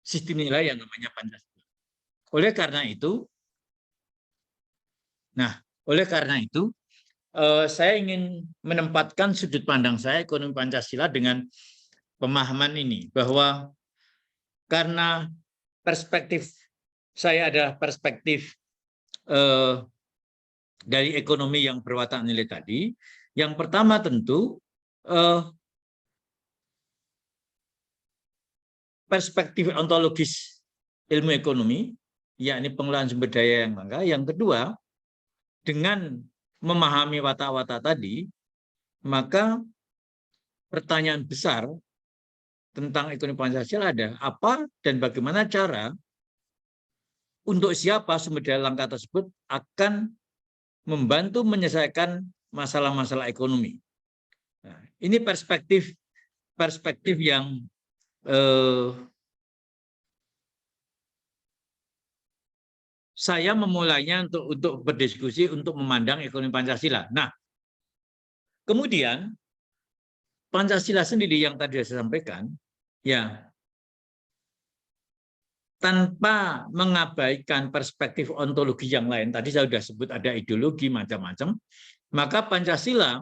sistem nilai yang namanya Pancasila. Oleh karena itu, saya ingin menempatkan sudut pandang saya ekonomi Pancasila dengan pemahaman ini, bahwa karena perspektif saya adalah perspektif dari ekonomi yang berwatak nilai tadi, yang pertama tentu perspektif ontologis ilmu ekonomi, yakni pengelolaan sumber daya yang langka. Yang kedua, dengan memahami watak-watak tadi, maka pertanyaan besar tentang ekonomi Pancasila ada apa dan bagaimana cara untuk siapa sumber daya langka tersebut akan membantu menyelesaikan masalah-masalah ekonomi. Nah, ini perspektif yang saya memulainya untuk berdiskusi, untuk memandang ekonomi Pancasila. Nah, kemudian Pancasila sendiri yang tadi saya sampaikan, ya, tanpa mengabaikan perspektif ontologi yang lain, tadi saya sudah sebut ada ideologi macam-macam, maka Pancasila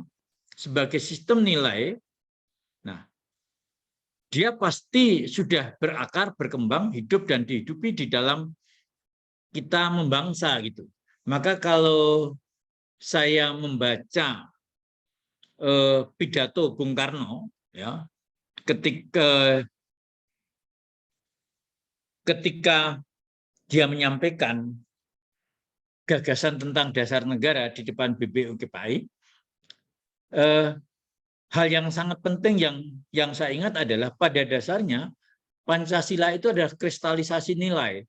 sebagai sistem nilai, nah, dia pasti sudah berakar, berkembang, hidup dan dihidupi di dalam kita membangsa gitu. Maka kalau saya membaca pidato Bung Karno, ya, ketika dia menyampaikan gagasan tentang dasar negara di depan BPUKPAI, hal yang sangat penting yang saya ingat adalah pada dasarnya Pancasila itu adalah kristalisasi nilai.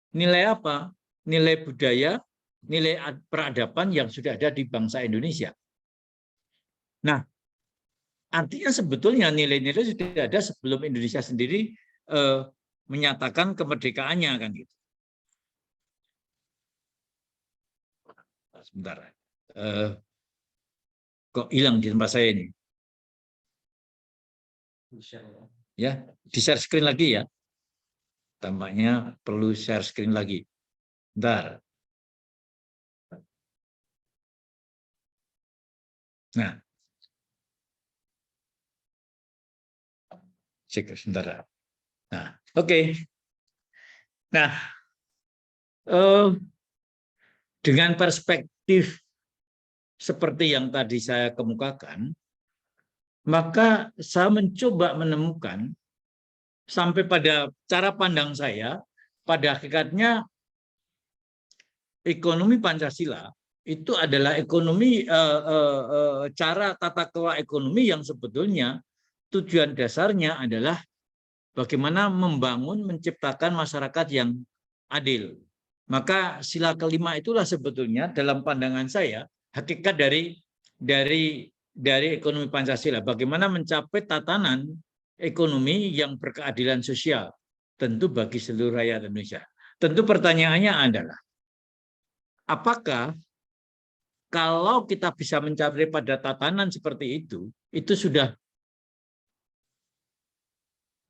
Nilai apa? Nilai budaya, nilai peradaban yang sudah ada di bangsa Indonesia. Nah, artinya sebetulnya nilai-nilai sudah ada sebelum Indonesia sendiri menyatakan kemerdekaannya, kan gitu. Sebentar, kok hilang di tempat saya ini? Ya, di share screen lagi ya. Tampaknya perlu share screen lagi. Bentar. Nah, cek sebentar. Nah, oke. Nah, dengan perspektif seperti yang tadi saya kemukakan, maka saya mencoba menemukan sampai pada cara pandang saya, pada hakikatnya ekonomi Pancasila itu adalah ekonomi cara tata kelola ekonomi yang sebetulnya tujuan dasarnya adalah bagaimana membangun, menciptakan masyarakat yang adil. Maka sila kelima itulah sebetulnya dalam pandangan saya hakikat dari ekonomi Pancasila. Bagaimana mencapai tatanan ekonomi yang berkeadilan sosial, tentu bagi seluruh rakyat Indonesia. Tentu pertanyaannya adalah, apakah kalau kita bisa mencapai pada tatanan seperti itu sudah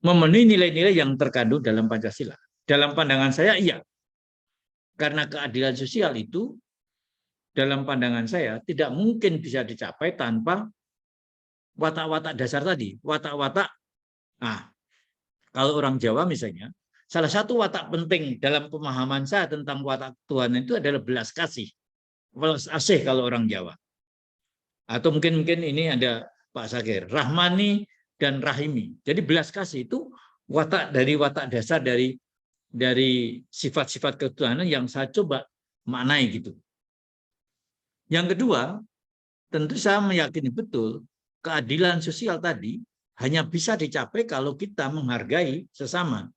memenuhi nilai-nilai yang terkandung dalam Pancasila? Dalam pandangan saya, iya. Karena keadilan sosial itu, dalam pandangan saya, tidak mungkin bisa dicapai tanpa watak-watak dasar tadi. Watak-watak, nah, kalau orang Jawa misalnya, salah satu watak penting dalam pemahaman saya tentang watak Tuhan itu adalah belas kasih. Belas asih kalau orang Jawa. Atau mungkin ini ada Pak Sakir, Rahmani dan Rahimi. Jadi belas kasih itu watak dasar dari sifat-sifat ketuhanan yang saya coba maknai gitu. Yang kedua, tentu saya meyakini betul keadilan sosial tadi hanya bisa dicapai kalau kita menghargai sesama.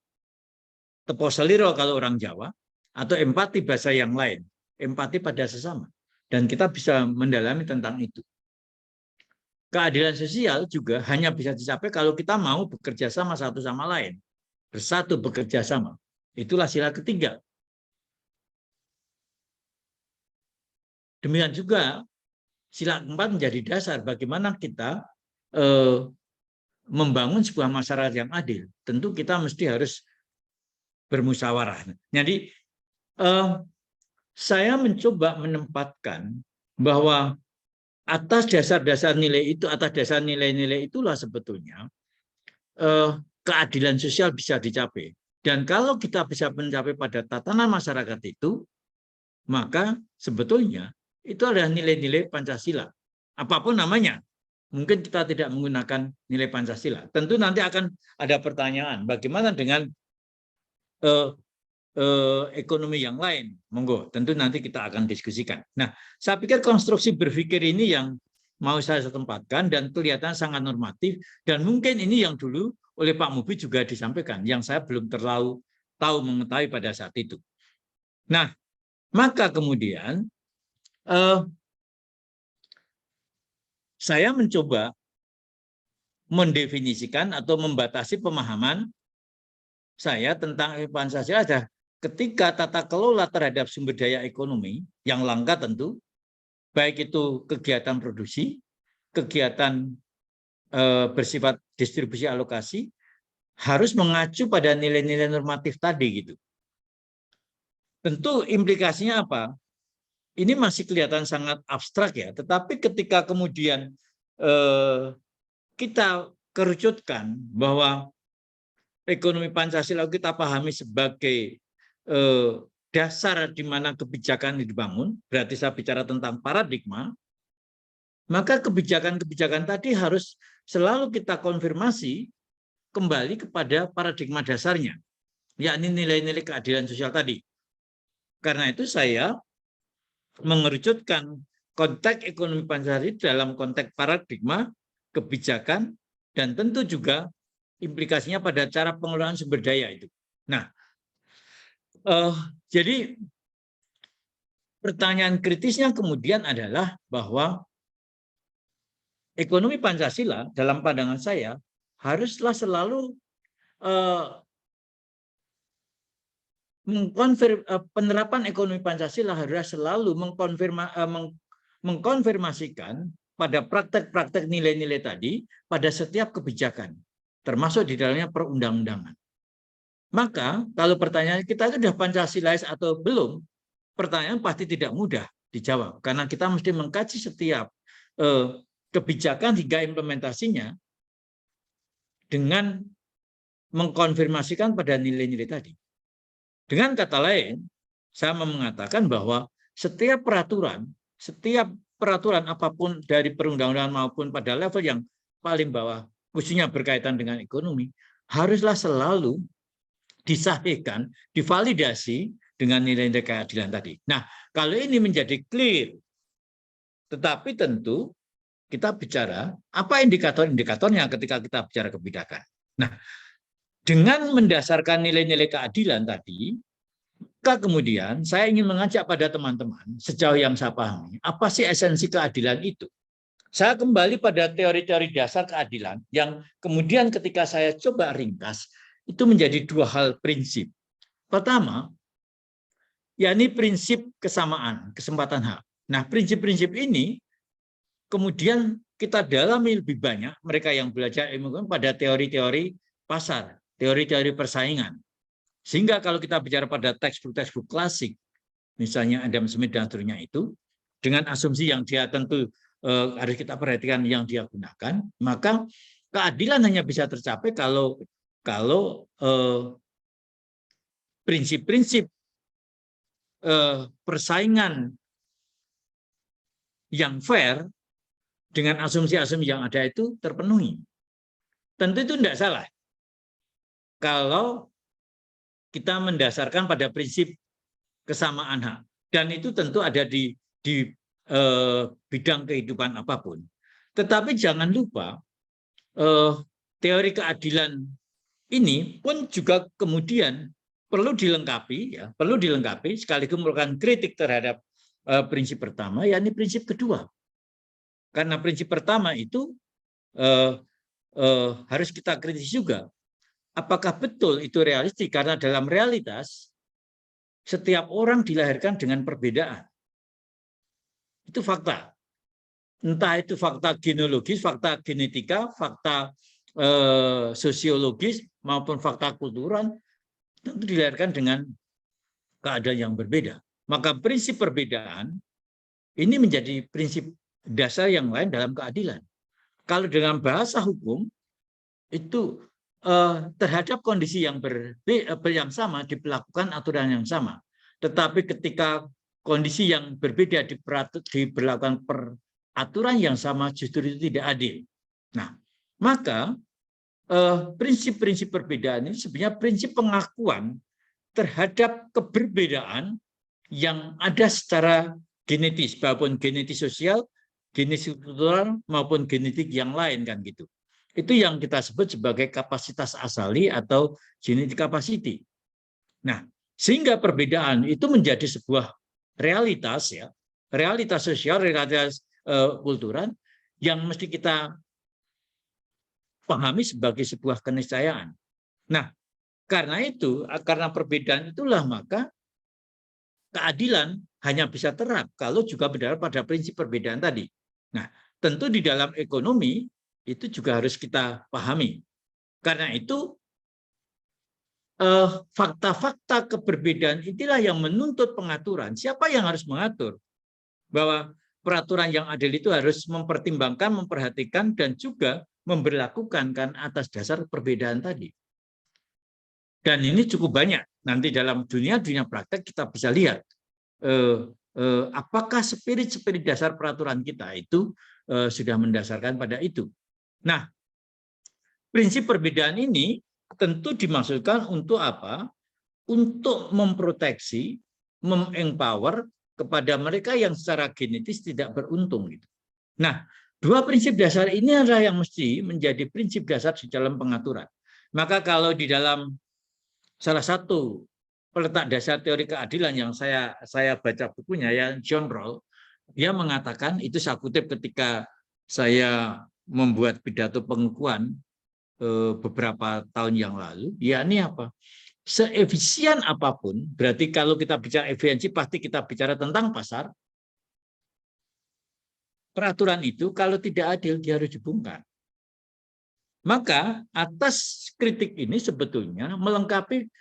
Tepo seliro kalau orang Jawa, atau empati bahasa yang lain, empati pada sesama. Dan kita bisa mendalami tentang itu. Keadilan sosial juga hanya bisa dicapai kalau kita mau bekerja sama satu sama lain. Bersatu bekerja sama. Itulah sila ketiga. Demikian juga sila keempat menjadi dasar bagaimana kita membangun sebuah masyarakat yang adil. Tentu kita mesti harus bermusyawarah. Jadi saya mencoba menempatkan bahwa atas dasar-dasar nilai itu, atas dasar nilai-nilai itulah sebetulnya keadilan sosial bisa dicapai. Dan kalau kita bisa mencapai pada tatanan masyarakat itu, maka sebetulnya itu adalah nilai-nilai Pancasila. Apapun namanya, mungkin kita tidak menggunakan nilai Pancasila. Tentu nanti akan ada pertanyaan, bagaimana dengan ekonomi yang lain? Monggo, tentu nanti kita akan diskusikan. Nah, saya pikir konstruksi berpikir ini yang mau saya tempatkan dan kelihatan sangat normatif, dan mungkin ini yang dulu oleh Pak Mubi juga disampaikan, yang saya belum terlalu tahu mengetahui pada saat itu. Nah, maka kemudian saya mencoba mendefinisikan atau membatasi pemahaman saya tentang Pancasila ada ketika tata kelola terhadap sumber daya ekonomi yang langka tentu, baik itu kegiatan produksi, kegiatan bersifat distribusi alokasi, harus mengacu pada nilai-nilai normatif tadi gitu. Tentu implikasinya apa? Ini masih kelihatan sangat abstrak ya, tetapi ketika kemudian kita kerucutkan bahwa ekonomi Pancasila kita pahami sebagai dasar di mana kebijakan dibangun, berarti saya bicara tentang paradigma, maka kebijakan-kebijakan tadi harus selalu kita konfirmasi kembali kepada paradigma dasarnya, yakni nilai-nilai keadilan sosial tadi. Karena itu saya mengerucutkan konteks ekonomi Pancasila dalam konteks paradigma, kebijakan, dan tentu juga implikasinya pada cara pengelolaan sumber daya itu. Nah, jadi pertanyaan kritisnya kemudian adalah bahwa ekonomi Pancasila dalam pandangan saya haruslah selalu penerapan ekonomi Pancasila harus selalu mengkonfirmasikan pada praktek-praktek nilai-nilai tadi pada setiap kebijakan, termasuk di dalamnya perundang-undangan. Maka kalau pertanyaan kita sudah Pancasilais atau belum, pertanyaan pasti tidak mudah dijawab, karena kita mesti mengkaji setiap kebijakan hingga implementasinya dengan mengkonfirmasikan pada nilai-nilai tadi. Dengan kata lain, saya mengatakan bahwa setiap peraturan apapun dari perundang-undangan maupun pada level yang paling bawah, khususnya berkaitan dengan ekonomi, haruslah selalu disahihkan, divalidasi dengan nilai-nilai keadilan tadi. Nah, kalau ini menjadi clear, tetapi tentu kita bicara apa indikator-indikatornya ketika kita bicara kebijakan. Nah, dengan mendasarkan nilai-nilai keadilan tadi, maka kemudian saya ingin mengajak pada teman-teman, sejauh yang saya pahami, apa sih esensi keadilan itu? Saya kembali pada teori-teori dasar keadilan yang kemudian ketika saya coba ringkas, itu menjadi dua hal prinsip. Pertama, yakni prinsip kesamaan, kesempatan hak. Nah, prinsip-prinsip ini kemudian kita dalami lebih banyak, mereka yang belajar ilmu pada teori-teori pasar, teori-teori persaingan. Sehingga kalau kita bicara pada textbook klasik, misalnya Adam Smith dan seterusnya itu, dengan asumsi yang dia tentu harus kita perhatikan yang dia gunakan, maka keadilan hanya bisa tercapai kalau prinsip-prinsip persaingan yang fair dengan asumsi-asumsi yang ada itu terpenuhi. Tentu itu tidak salah kalau kita mendasarkan pada prinsip kesamaan hak, dan itu tentu ada di bidang kehidupan apapun. Tetapi jangan lupa teori keadilan ini pun juga kemudian perlu dilengkapi sekaligus merupakan kritik terhadap prinsip pertama, yakni prinsip kedua. Karena prinsip pertama itu harus kita kritis juga. Apakah betul itu realistis? Karena dalam realitas setiap orang dilahirkan dengan perbedaan. Itu fakta. Entah itu fakta genealogis, fakta genetika, fakta sosiologis, maupun fakta kultural, tentu dilahirkan dengan keadaan yang berbeda. Maka prinsip perbedaan ini menjadi prinsip dasar yang lain dalam keadilan. Kalau dengan bahasa hukum itu terhadap kondisi yang yang sama diberlakukan aturan yang sama. Tetapi ketika kondisi yang berbeda diberlakukan peraturan yang sama justru itu tidak adil. Nah, maka prinsip-prinsip perbedaan ini sebenarnya prinsip pengakuan terhadap keberbedaan yang ada secara genetis, maupun genetis sosial, genetik kultural, maupun genetik yang lain kan gitu. Itu yang kita sebut sebagai kapasitas asali atau genetic capacity. Nah, sehingga perbedaan itu menjadi sebuah realitas ya, realitas sosial, realitas kultural yang mesti kita pahami sebagai sebuah keniscayaan. Nah, karena itu, karena perbedaan itulah maka keadilan hanya bisa terap kalau juga berdasar pada prinsip perbedaan tadi. Nah, tentu di dalam ekonomi itu juga harus kita pahami. Karena itu fakta-fakta keberbedaan inilah yang menuntut pengaturan. Siapa yang harus mengatur? Bahwa peraturan yang adil itu harus mempertimbangkan, memperhatikan, dan juga memberlakukan kan atas dasar perbedaan tadi. Dan ini cukup banyak. Nanti dalam dunia praktek kita bisa lihat apakah spirit dasar peraturan kita itu sudah mendasarkan pada itu. Nah, prinsip perbedaan ini tentu dimaksudkan untuk apa? Untuk memproteksi, memempower kepada mereka yang secara genetis tidak beruntung. Gitu. Nah, dua prinsip dasar ini adalah yang mesti menjadi prinsip dasar di dalam pengaturan. Maka kalau di dalam salah satu peletak dasar teori keadilan yang saya baca bukunya ya John Rawls, dia mengatakan, itu saya kutip ketika saya membuat pidato pengukuhan beberapa tahun yang lalu, yakni apa? Seefisien apapun, berarti kalau kita bicara efisiensi pasti kita bicara tentang pasar, peraturan itu kalau tidak adil dia harus dibongkar. Maka atas kritik ini sebetulnya melengkapi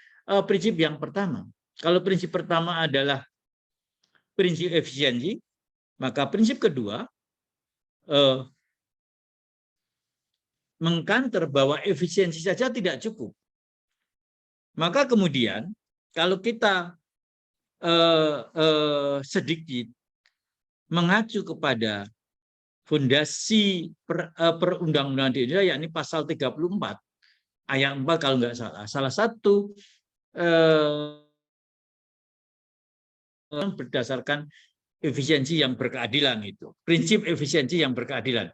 prinsip yang pertama. Kalau prinsip pertama adalah prinsip efisiensi, maka prinsip kedua mengkanter bahwa efisiensi saja tidak cukup. Maka kemudian kalau kita sedikit mengacu kepada fondasi perundang-undangan di Indonesia, yakni pasal 34 ayat 4 kalau nggak salah. Salah satu berdasarkan efisiensi yang berkeadilan itu. Prinsip efisiensi yang berkeadilan.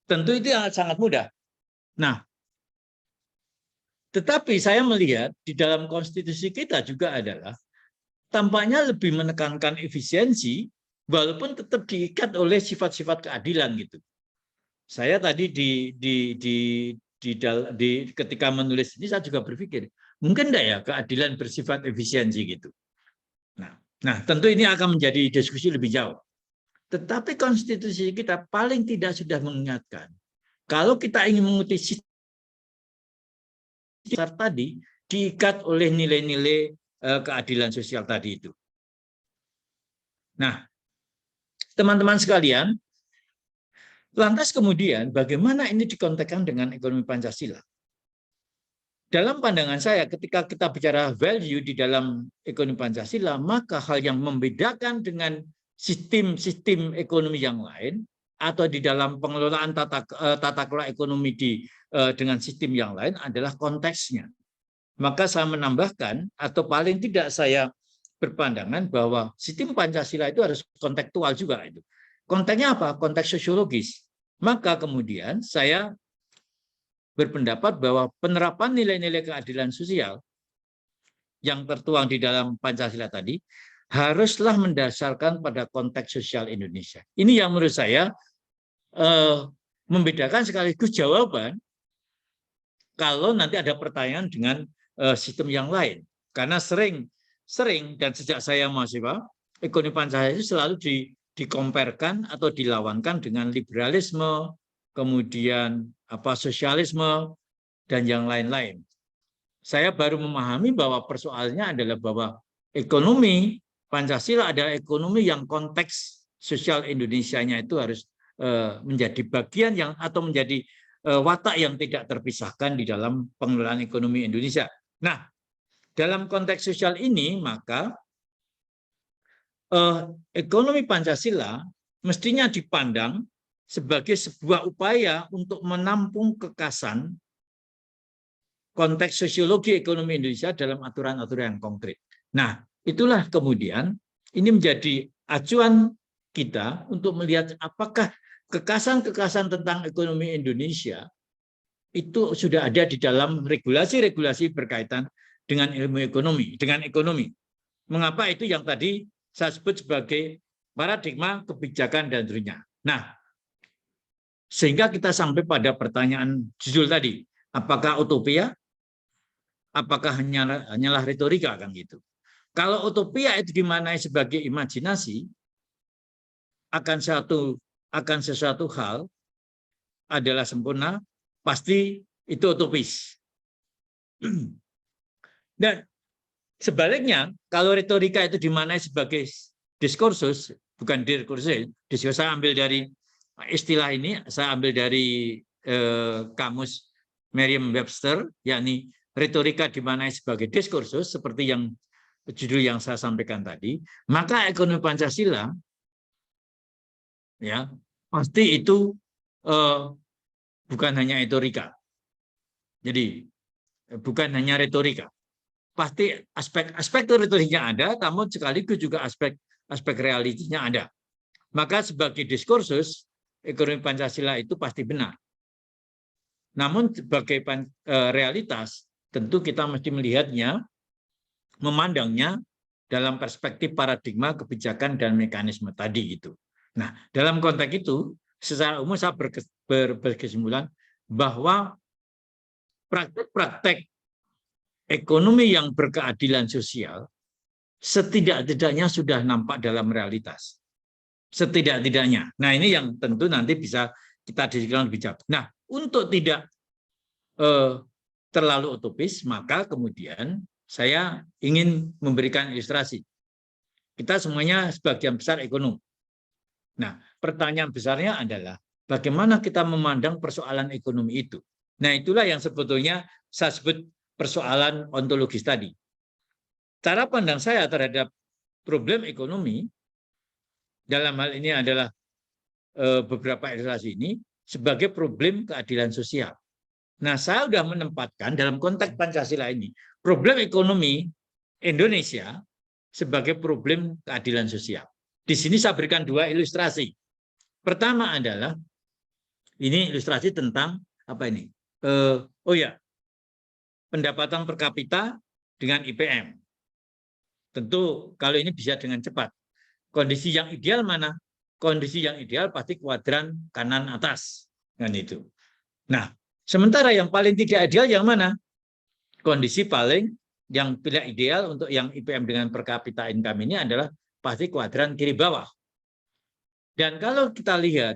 Tentu itu sangat mudah. Nah, tetapi saya melihat di dalam konstitusi kita juga adalah tampaknya lebih menekankan efisiensi walaupun tetap diikat oleh sifat-sifat keadilan gitu. Saya tadi ketika menulis ini saya juga berpikir, mungkin enggak ya keadilan bersifat efisiensi gitu. Nah, tentu ini akan menjadi diskusi lebih jauh. Tetapi konstitusi kita paling tidak sudah mengingatkan, kalau kita ingin mengikuti sistem tadi, diikat oleh nilai-nilai keadilan sosial tadi itu. Nah, teman-teman sekalian, lantas kemudian bagaimana ini dikontekskan dengan ekonomi Pancasila? Dalam pandangan saya, ketika kita bicara value di dalam ekonomi Pancasila, maka hal yang membedakan dengan sistem-sistem ekonomi yang lain atau di dalam pengelolaan tata kelola ekonomi dengan sistem yang lain adalah konteksnya. Maka saya menambahkan, atau paling tidak saya berpandangan bahwa sistem Pancasila itu harus kontekstual juga. Konteksnya apa? Konteks sosiologis. Maka kemudian saya berpendapat bahwa penerapan nilai-nilai keadilan sosial yang tertuang di dalam Pancasila tadi haruslah mendasarkan pada konteks sosial Indonesia. Ini yang menurut saya membedakan sekaligus jawaban kalau nanti ada pertanyaan dengan sistem yang lain. Karena sering dan sejak saya mahasiswa, ekonomi Pancasila itu selalu dikomparkan atau dilawankan dengan liberalisme, kemudian sosialisme dan yang lain-lain. saya baru memahami bahwa persoalannya adalah bahwa ekonomi Pancasila adalah ekonomi yang konteks sosial Indonesianya itu harus menjadi bagian yang atau menjadi watak yang tidak terpisahkan di dalam pengelolaan ekonomi Indonesia. Nah, dalam konteks sosial ini maka ekonomi Pancasila mestinya dipandang sebagai sebuah upaya untuk menampung kekasan konteks sosiologi ekonomi Indonesia dalam aturan-aturan yang konkret. Nah, itulah kemudian ini menjadi acuan kita untuk melihat apakah kekasan-kekasan tentang ekonomi Indonesia itu sudah ada di dalam regulasi-regulasi berkaitan dengan ilmu ekonomi, dengan ekonomi. Mengapa itu yang tadi saya sebut sebagai paradigma, kebijakan, dan seterusnya. Nah, sehingga kita sampai pada pertanyaan judul tadi, apakah utopia? Apakah hanyalah retorika kan gitu. Kalau utopia itu dimaknai sebagai imajinasi akan sesuatu hal adalah sempurna, pasti itu utopis. Dan sebaliknya, kalau retorika itu dimaknai sebagai diskursus, bukan diskursus, diskursus saya ambil dari istilah ini, saya ambil dari kamus Merriam-Webster, yakni retorika dimaknai sebagai diskursus, seperti yang judul yang saya sampaikan tadi, maka ekonomi Pancasila ya pasti itu bukan hanya retorika. Jadi bukan hanya retorika. Pasti aspek retoriknya ada, namun sekaligus juga aspek realitinya ada. Maka sebagai diskursus, ekonomi Pancasila itu pasti benar. Namun sebagai realitas, tentu kita mesti melihatnya, memandangnya dalam perspektif paradigma, kebijakan, dan mekanisme tadi itu. Nah, dalam konteks itu, secara umum saya berkesimpulan bahwa praktek-praktek ekonomi yang berkeadilan sosial setidak-tidaknya sudah nampak dalam realitas. Setidak-tidaknya. Nah, ini yang tentu nanti bisa kita diskusikan lebih jauh. Nah, untuk tidak terlalu utopis, maka kemudian saya ingin memberikan ilustrasi. Kita semuanya sebagian besar ekonom. Nah, pertanyaan besarnya adalah bagaimana kita memandang persoalan ekonomi itu. Nah, itulah yang sebetulnya saya sebut persoalan ontologis tadi. Cara pandang saya terhadap problem ekonomi dalam hal ini adalah beberapa ilustrasi ini sebagai problem keadilan sosial. Nah, saya sudah menempatkan dalam konteks Pancasila ini problem ekonomi Indonesia sebagai problem keadilan sosial. Di sini saya berikan dua ilustrasi. Pertama adalah ini ilustrasi tentang apa ini? Pendapatan per kapita dengan IPM. Tentu kalau ini bisa dengan cepat. Kondisi yang ideal mana? Kondisi yang ideal pasti kuadran kanan atas, kan itu. Nah, sementara yang paling tidak ideal yang mana? Kondisi paling yang tidak ideal untuk yang IPM dengan per kapita income ini adalah pasti kuadran kiri bawah. Dan kalau kita lihat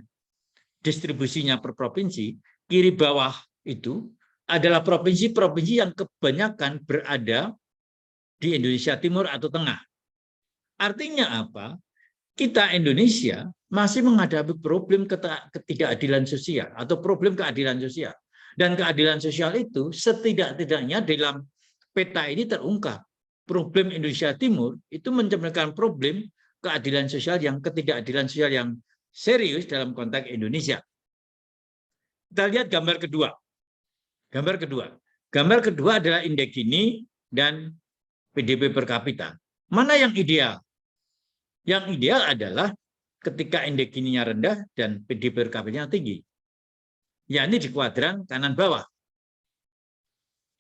distribusinya per provinsi, kiri bawah itu adalah provinsi-provinsi yang kebanyakan berada di Indonesia Timur atau Tengah. Artinya apa? Kita Indonesia masih menghadapi problem ketidakadilan sosial atau problem keadilan sosial. Dan keadilan sosial itu setidak-tidaknya dalam peta ini terungkap. Problem Indonesia Timur itu mencerminkan problem keadilan sosial yang ketidakadilan sosial yang serius dalam konteks Indonesia. Kita lihat gambar kedua. Gambar kedua adalah indeks Gini dan PDB per kapita. Mana yang ideal? Yang ideal adalah ketika indeks Gini-nya rendah dan PDB per kapitanya tinggi. Ya, ini di kuadran kanan bawah.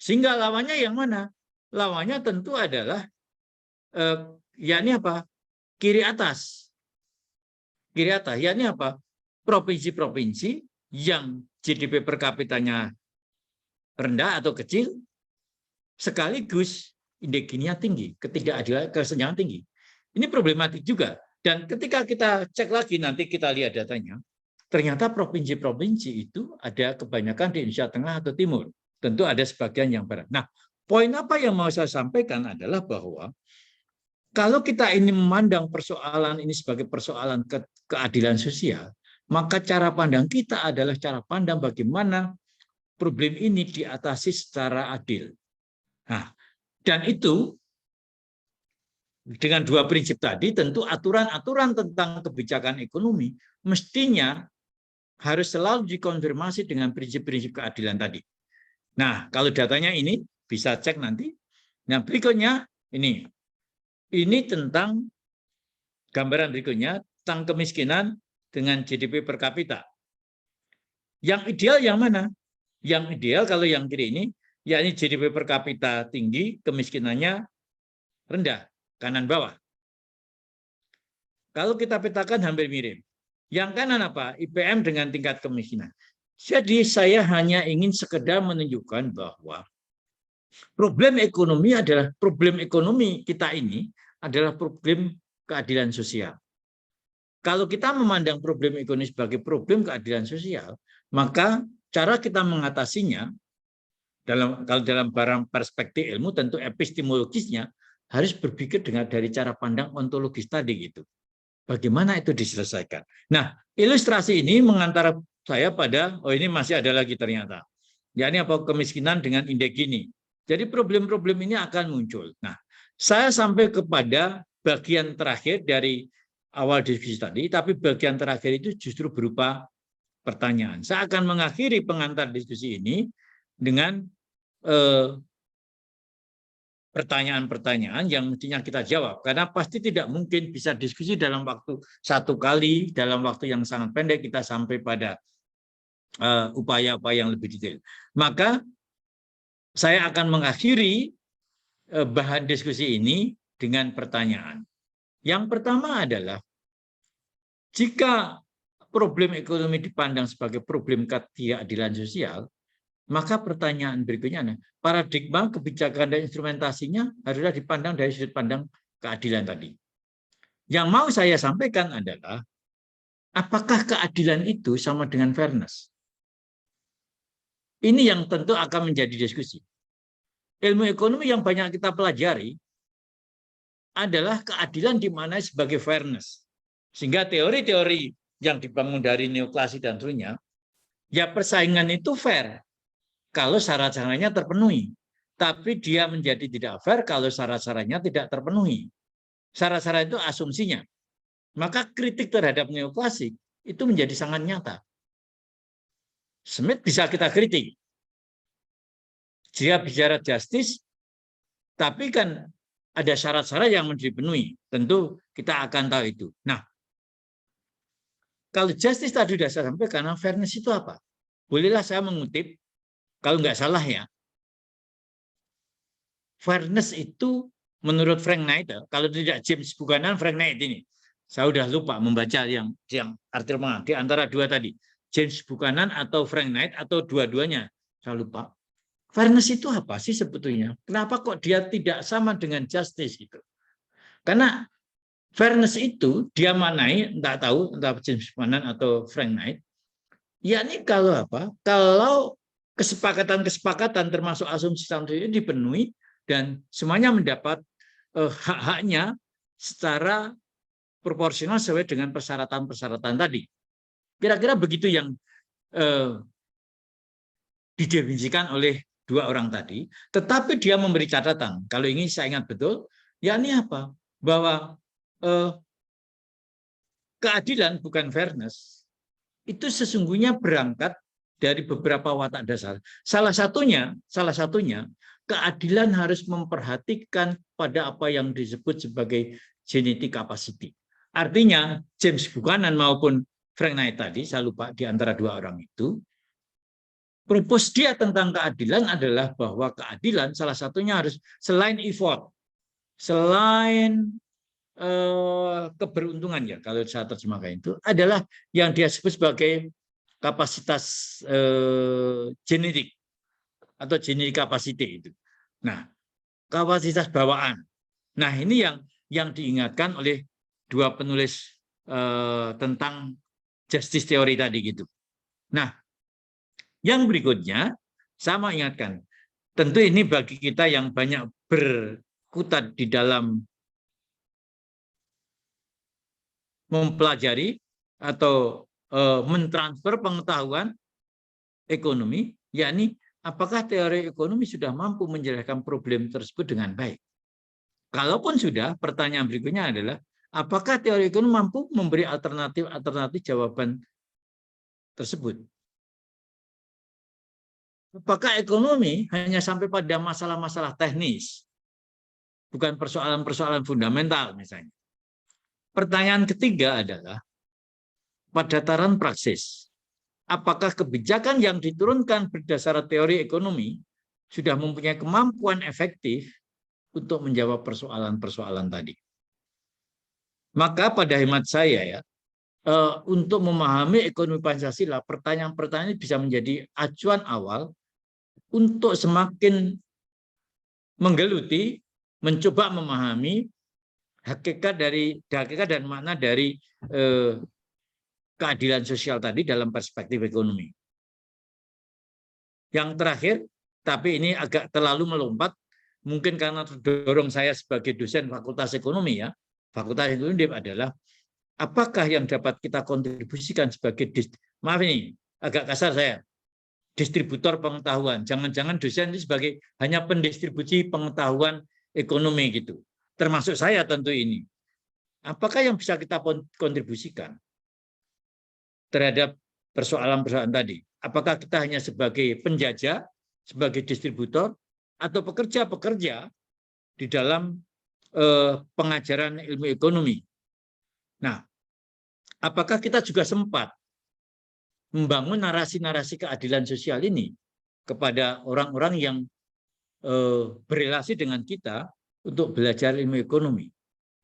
Sehingga lawannya yang mana? Lawannya tentu adalah yakni apa? Kiri atas. Kiri atas, yakni apa? Provinsi-provinsi yang GDP per kapitanya rendah atau kecil, sekaligus indeks Gini-nya tinggi, ketidakadilan kesenjangan tinggi. Ini problematik juga. Dan ketika kita cek lagi, nanti kita lihat datanya, ternyata provinsi-provinsi itu ada kebanyakan di Indonesia Tengah atau Timur. Tentu ada sebagian yang barat. Nah, Poin apa yang mau saya sampaikan adalah bahwa kalau kita ini memandang persoalan ini sebagai persoalan keadilan sosial, maka cara pandang kita adalah cara pandang bagaimana problem ini diatasi secara adil. Nah, dan itu dengan dua prinsip tadi, tentu aturan-aturan tentang kebijakan ekonomi mestinya harus selalu dikonfirmasi dengan prinsip-prinsip keadilan tadi. Nah, kalau datanya ini bisa cek nanti. Nah, berikutnya ini tentang gambaran berikutnya tentang kemiskinan dengan GDP per kapita. Yang ideal yang mana? Yang ideal kalau yang kiri ini, yakni GDP per kapita tinggi, kemiskinannya rendah, kanan bawah. Kalau kita petakan hampir mirip. Yang kanan apa? IPM dengan tingkat kemiskinan. Jadi saya hanya ingin sekedar menunjukkan bahwa problem ekonomi kita ini adalah problem keadilan sosial. Kalau kita memandang problem ekonomi sebagai problem keadilan sosial, maka cara kita mengatasinya kalau dalam barang perspektif ilmu tentu epistemologisnya harus berpikir dari cara pandang ontologis tadi gitu. Bagaimana itu diselesaikan? Nah, ilustrasi ini mengantara saya pada ini masih ada lagi ternyata. Yakni apa kemiskinan dengan indeks Gini. Jadi problem-problem ini akan muncul. Nah, saya sampai kepada bagian terakhir dari awal diskusi tadi, tapi bagian terakhir itu justru berupa pertanyaan. Saya akan mengakhiri pengantar diskusi ini dengan pertanyaan-pertanyaan yang mestinya kita jawab. Karena pasti tidak mungkin bisa diskusi dalam waktu satu kali, dalam waktu yang sangat pendek kita sampai pada upaya-upaya yang lebih detail. Maka saya akan mengakhiri bahan diskusi ini dengan pertanyaan. Yang pertama adalah, jika problem ekonomi dipandang sebagai problem ketidakadilan sosial, maka pertanyaan berikutnya adalah paradigma kebijakan dan instrumentasinya haruslah dipandang dari sudut pandang keadilan tadi. Yang mau saya sampaikan adalah, apakah keadilan itu sama dengan fairness? Ini yang tentu akan menjadi diskusi. Ilmu ekonomi yang banyak kita pelajari adalah keadilan dimaknai sebagai fairness. Sehingga teori-teori yang dibangun dari neoklasik dan seterusnya, ya persaingan itu fair kalau syarat-syaratnya terpenuhi. Tapi dia menjadi tidak fair kalau syarat-syaratnya tidak terpenuhi. Syarat-syarat itu asumsinya. Maka kritik terhadap neoklasik itu menjadi sangat nyata. Smith bisa kita kritik. Dia bicara justice, tapi kan ada syarat-syarat yang mesti dipenuhi. Tentu kita akan tahu itu. Nah, kalau justice tadi sudah saya sampaikan, fairness itu apa? Bolehlah saya mengutip, kalau nggak salah ya, fairness itu menurut Frank Knight, kalau tidak James Buchanan, Frank Knight ini. Saya sudah lupa membaca yang artikel di antara dua tadi. James Buchanan atau Frank Knight atau dua-duanya. Saya lupa. Fairness itu apa sih sebetulnya? Kenapa kok dia tidak sama dengan justice itu? Karena fairness itu dia manai, enggak tahu entah James Buchanan atau Frank Knight. Yakni kalau apa? Kalau kesepakatan-kesepakatan termasuk asumsi-asumsi ini dipenuhi dan semuanya mendapat hak-haknya secara proporsional sesuai dengan persyaratan-persyaratan tadi. Kira-kira begitu yang didefinisikan oleh dua orang tadi, tetapi dia memberi catatan. Kalau ini saya ingat betul, yakni apa? Bahwa keadilan bukan fairness itu sesungguhnya berangkat dari beberapa watak dasar. Salah satunya keadilan harus memperhatikan pada apa yang disebut sebagai genetic capacity. Artinya James Buchanan maupun Frank Knight tadi, saya lupa di antara dua orang itu, propos dia tentang keadilan adalah bahwa keadilan salah satunya harus selain effort, selain keberuntungan ya kalau saya terjemahkan itu adalah yang dia sebut sebagai kapasitas genetik atau genetic capacity itu. Nah, kapasitas bawaan. Nah, ini yang diingatkan oleh dua penulis tentang justice theory tadi gitu. Nah, yang berikutnya, saya mau ingatkan, tentu ini bagi kita yang banyak berkutat di dalam mempelajari atau mentransfer pengetahuan ekonomi, yakni apakah teori ekonomi sudah mampu menjelaskan problem tersebut dengan baik. Kalaupun sudah, pertanyaan berikutnya adalah, apakah teori ekonomi mampu memberi alternatif jawaban tersebut? Apakah ekonomi hanya sampai pada masalah-masalah teknis, bukan persoalan-persoalan fundamental misalnya? Pertanyaan ketiga adalah, pada tataran praksis, apakah kebijakan yang diturunkan berdasar teori ekonomi sudah mempunyai kemampuan efektif untuk menjawab persoalan-persoalan tadi? Maka pada hemat saya ya, untuk memahami ekonomi Pancasila, pertanyaan-pertanyaan ini bisa menjadi acuan awal untuk semakin menggeluti, mencoba memahami hakikat dan makna dari keadilan sosial tadi dalam perspektif ekonomi. Yang terakhir, tapi ini agak terlalu melompat, mungkin karena terdorong saya sebagai dosen Fakultas Ekonomi ya. Fakultas Ekonomi adalah apakah yang dapat kita kontribusikan sebagai maaf ini agak kasar saya, distributor pengetahuan. Jangan-jangan dosen itu sebagai hanya pendistribusi pengetahuan ekonomi gitu. Termasuk saya tentu ini. Apakah yang bisa kita kontribusikan terhadap persoalan-persoalan tadi? Apakah kita hanya sebagai penjajah, sebagai distributor, atau pekerja-pekerja di dalam pengajaran ilmu ekonomi? Nah, apakah kita juga sempat membangun narasi-narasi keadilan sosial ini kepada orang-orang yang berrelasi dengan kita untuk belajar ilmu ekonomi?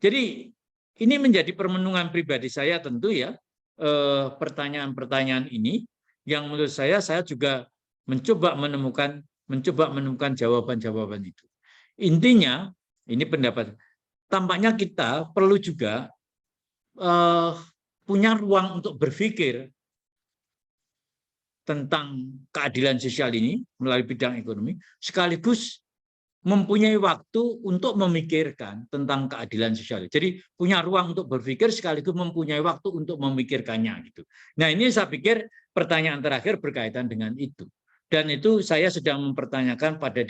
Jadi ini menjadi permenungan pribadi saya tentu ya, pertanyaan-pertanyaan ini yang menurut saya juga mencoba menemukan jawaban-jawaban itu. Intinya ini pendapat, tampaknya kita perlu juga punya ruang untuk berpikir tentang keadilan sosial ini melalui bidang ekonomi, sekaligus mempunyai waktu untuk memikirkan tentang keadilan sosial. Jadi punya ruang untuk berpikir sekaligus mempunyai waktu untuk memikirkannya gitu. Nah, ini saya pikir pertanyaan terakhir berkaitan dengan itu. Dan itu saya sedang mempertanyakan pada diri